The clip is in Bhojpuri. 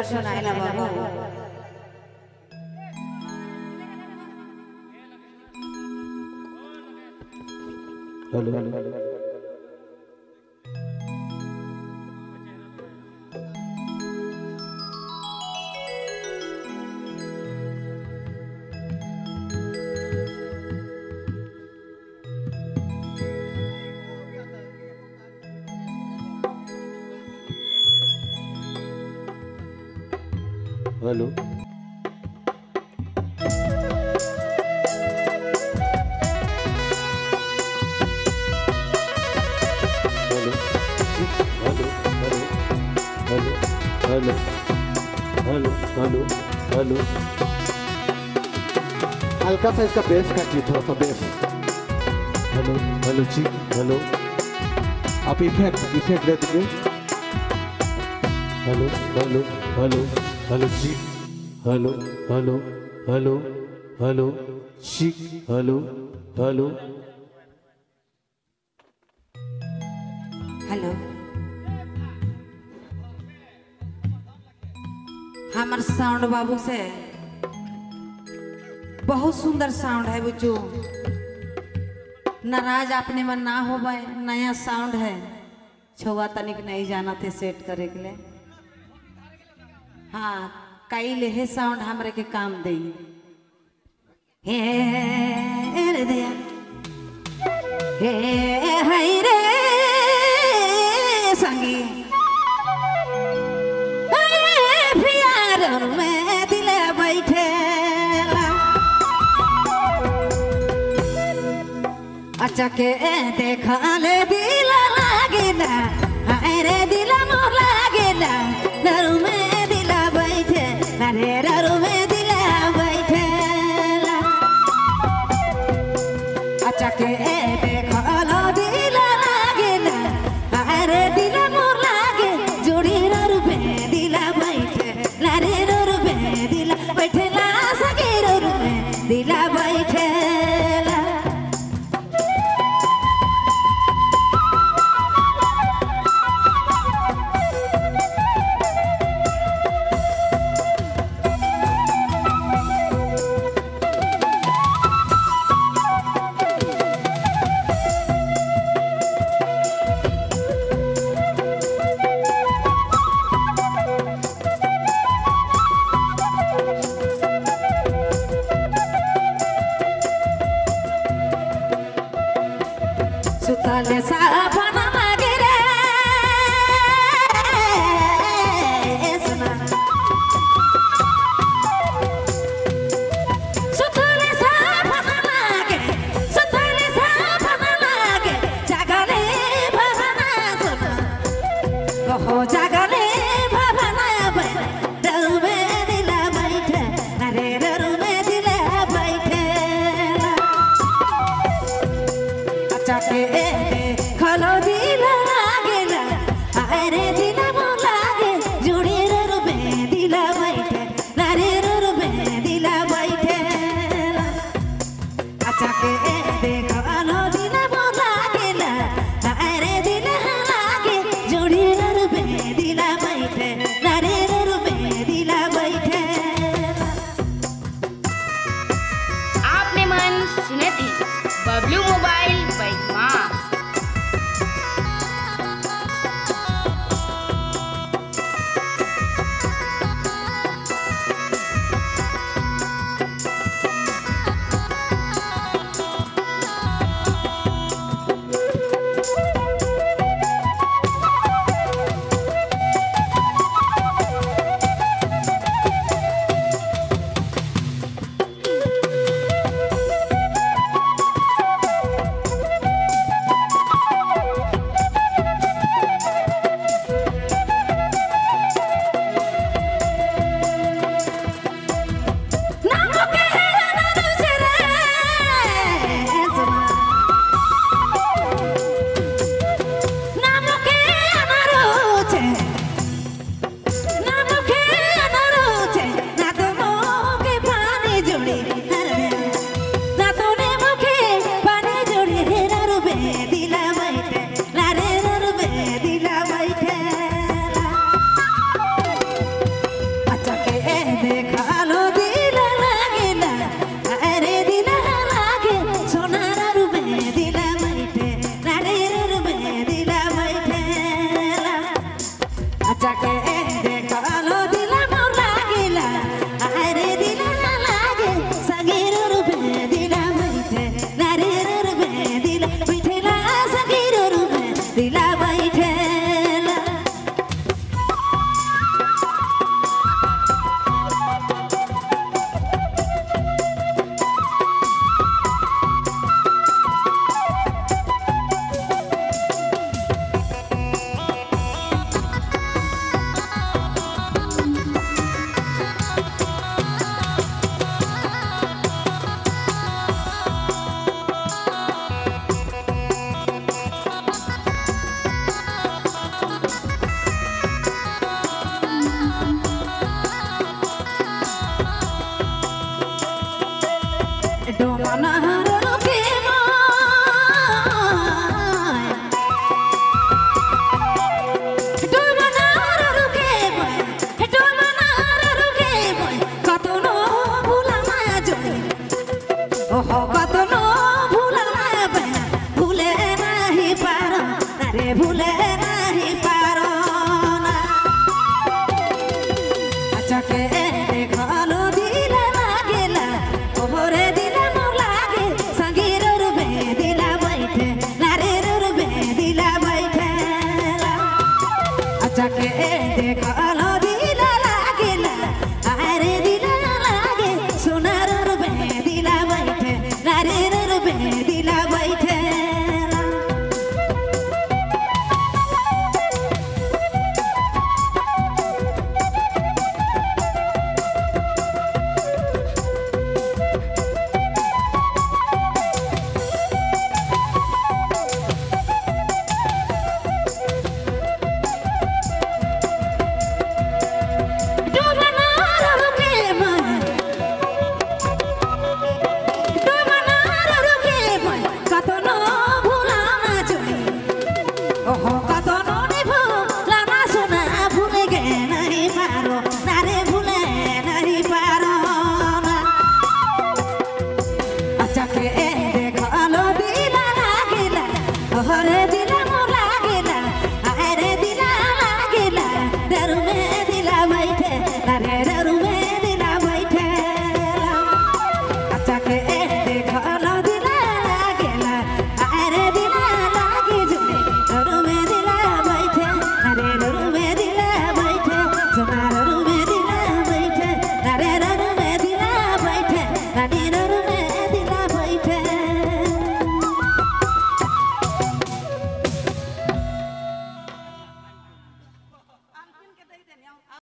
पुरस्कार सुनाइला बाबू। Hello hello hello hello hello hello हल्का सा इसका बेस काटिए, थोड़ा सा बेस। हेलो हेलो जी हेलो, आप इफेक्ट दे दीजिए। हेलो हेलो हेलो हेलो जी हेलो हेलो हेलो हेलो जी हेलो हेलो हेलो हमार साउंड बाबू से बहुत सुंदर साउंड है बुज्जू, नाराज अपने में ना हो भाई। नया साउंड है, छुआ तनिक नहीं जाना थे सेट करे के लिए। हाँ कई ले साउंड हमरे के काम दे। हे रे दिया हे हाय रे संगी प्यार में दिले बैठे अच्छा के देखा ले दिल लागे ना, हाय रे दिल मोर लागे ना, नरू में दिला बैठे अरे नरू में दिला बैठे अच्छा के देखा लो दिल लागे ना, हाय रे दिल मोर लागे जोड़ी नरू में दिला बैठे लारे नरू में दिला बैठे ला सके नरू में दिला बैठे। सुतले सपना लागे रे सुना, सुतले सपना लागे, सुतले सपना लागे, जागले भवना सुना कहो जागले भवना डरू में दिला बैठे अरे डरू में दिला बैठे अच्छा के खलो दिल लागे ना, अरे दिल मोर लागे जुड़ी रू में दिला बैठे नारे रू में दिला बैठे अच्छा के खलो दिल मोर लागे ना, अरे दिल लागे जुड़ी रू में दिला बैठे नारे रू में दिला बैठे। आपने मन सुने थी बबलू मोबाइल बैठवा। ভুলে নাহি পারো না আচাকে দেখালো দিলা লাগে না ওরে দিলা মোর লাগে সঙ্গীর রূপে দিলা বাইঠে নারীর রূপে দিলা বাইঠে আচাকে দেখালো দিলা লাগে না আরে দিলা লাগে সোনার রূপে দিলা বাইঠে নারীর রূপে দিলা বাইঠে হরে